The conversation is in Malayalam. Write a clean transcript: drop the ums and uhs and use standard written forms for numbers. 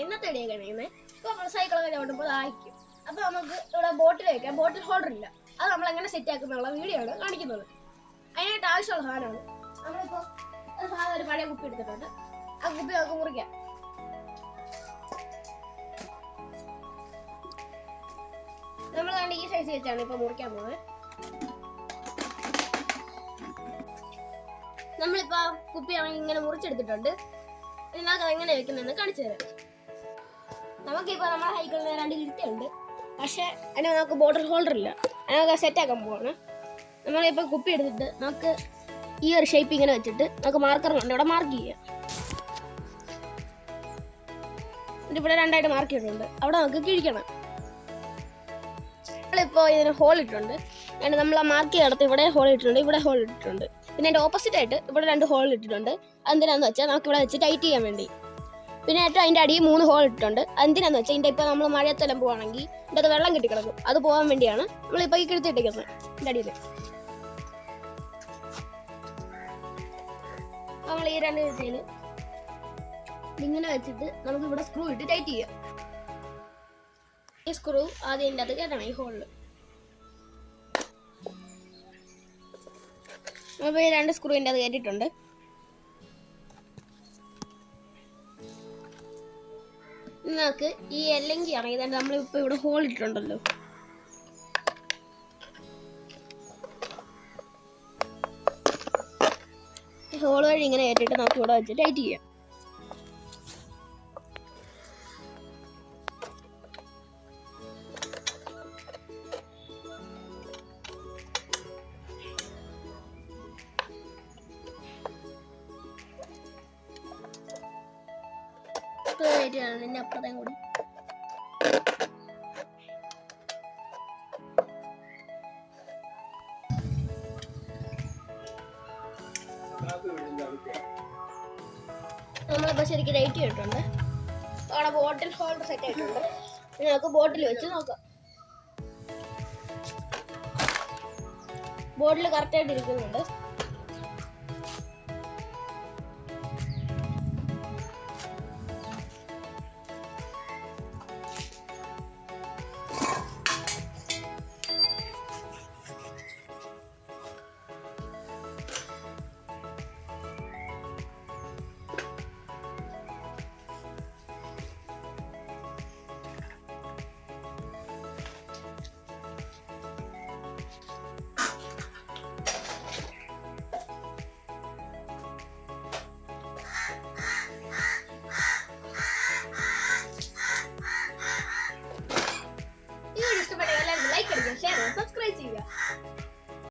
ഇന്നത്തെ വീഡിയോ കഴിയുന്നത്. ഇപ്പോൾ നമ്മൾ സൈക്കിളൊക്കെ ചവിട്ടുമ്പോൾ അയക്കും. അപ്പോൾ നമുക്ക് ഇവിടെ ബോട്ടിൽ വയ്ക്കാം. ബോട്ടിൽ ഹോൾഡർ ഇല്ല. അത് നമ്മൾ എങ്ങനെ സെറ്റ് ആക്കുന്നുള്ള വീഡിയോ ആണ് കാണിക്കുന്നത്. അതിനായിട്ട് ആവശ്യമുള്ള സാധനമാണ്. നമ്മളിപ്പോൾ ഒരു പഴയ കുപ്പി എടുത്തിട്ടുണ്ട്. ആ കുപ്പി നമുക്ക് മുറിക്കാം. നമ്മൾ കണ്ട് ഈ സൈസ് വെച്ചാണ് ഇപ്പോൾ മുറിക്കാൻ പോകുന്നത്. നമ്മളിപ്പോൾ ആ കുപ്പി ഇങ്ങനെ മുറിച്ചെടുത്തിട്ടുണ്ട്. ഇതിനകത്ത് എങ്ങനെ വെക്കുന്നതെന്ന് കാണിച്ചു തരാം. നമുക്കിപ്പോൾ നമ്മുടെ സൈക്കിളിന് 2 കിറ്റുണ്ട്. പക്ഷേ അതിന് നമുക്ക് ബോട്ടിൽ ഹോൾഡർ ഇല്ല. അതിനൊക്കെ സെറ്റാക്കാൻ പോവാണ്. നമ്മളിപ്പോൾ കുപ്പി എടുത്തിട്ട് നമുക്ക് ഈ ഒരു ഷേപ്പ് ഇങ്ങനെ വെച്ചിട്ട് നമുക്ക് മാർക്കർ കൊണ്ട് ഇവിടെ മാർക്ക് ചെയ്യാം. ഇവിടെ 2ആയിട്ട് മാർക്ക് ചെയ്തിട്ടുണ്ട്. അവിടെ നമുക്ക് കിഴിക്കണം. നമ്മളിപ്പോൾ ഇതിന് ഹോൾ ഇട്ടിട്ടുണ്ട്. അതിന് നമ്മൾ ആ മാർക്ക് ചെയ്തിടത്ത് ഇവിടെ ഹോൾ ഇട്ടിട്ടുണ്ട്, ഇവിടെ ഹോൾ ഇട്ടിട്ടുണ്ട്. പിന്നെ അതിൻ്റെ ഓപ്പോസിറ്റ് ആയിട്ട് ഇവിടെ 2 ഹോൾ ഇട്ടിട്ടുണ്ട്. എന്തിനാന്ന് വെച്ചാൽ നമുക്ക് ഇവിടെ വെച്ച് ടൈറ്റ് ചെയ്യാൻ വേണ്ടി. പിന്നെ ഏറ്റവും അതിൻ്റെ അടിയിൽ 3 ഹോൾ ഇട്ടിട്ടുണ്ട്. എന്തിനാന്ന് വെച്ചാൽ ഇതിൻ്റെ ഇപ്പോൾ നമ്മൾ മഴയത്തെല്ലാം പോവാണെങ്കിൽ ഇതിൻ്റെ അത് വെള്ളം കെട്ടിക്കിടക്കും. അത് പോകാൻ വേണ്ടിയാണ് നമ്മളിപ്പോൾ ഈ കിടത്തിയിട്ടിരിക്കുന്നത്. ഇതിൻ്റെ അടിയിൽ നമ്മൾ ഈ 2 ദിശയിൽ ഇങ്ങനെ വെച്ചിട്ട് നമുക്ക് ഇവിടെ സ്ക്രൂ ഇട്ട് ടൈറ്റ് ചെയ്യാം. ഈ സ്ക്രൂ ആദ്യം ഇതിൻ്റെ അത് കയറ്റണം. ഈ ഹോളിൽ നമ്മൾ ഈ 2 സ്ക്രൂവിൻ്റെ അത് കയറ്റിയിട്ടുണ്ട്. നമുക്ക് ഈ അല്ലെങ്കിൽ ആണ് ഇതാണ്ട് നമ്മളിപ്പോൾ ഇവിടെ ഹോൾ ഇട്ടിട്ടുണ്ടല്ലോ. ഈ ഹോൾ വഴി ഇങ്ങനെ കയറ്റിയിട്ട് നമുക്ക് ഇവിടെ വെച്ച് ടൈറ്റ് ചെയ്യാം. പിന്നെ അപ്പുറത്തേം കൂടി നമ്മളിപ്പോൾ ശരിക്കും ലൈറ്റ് ചെയ്തിട്ടുണ്ട്. അവിടെ ബോട്ടിൽ ഹോൾഡർ സെറ്റ് ആയിട്ടുണ്ട്. ഇനി നമുക്ക് ബോട്ടിൽ വെച്ച് നോക്കാം. ബോട്ടിൽ കറക്റ്റായിട്ട് ഇരിക്കുന്നുണ്ട്. സബ്സ്ക്രൈബ് ചെയ്യുക.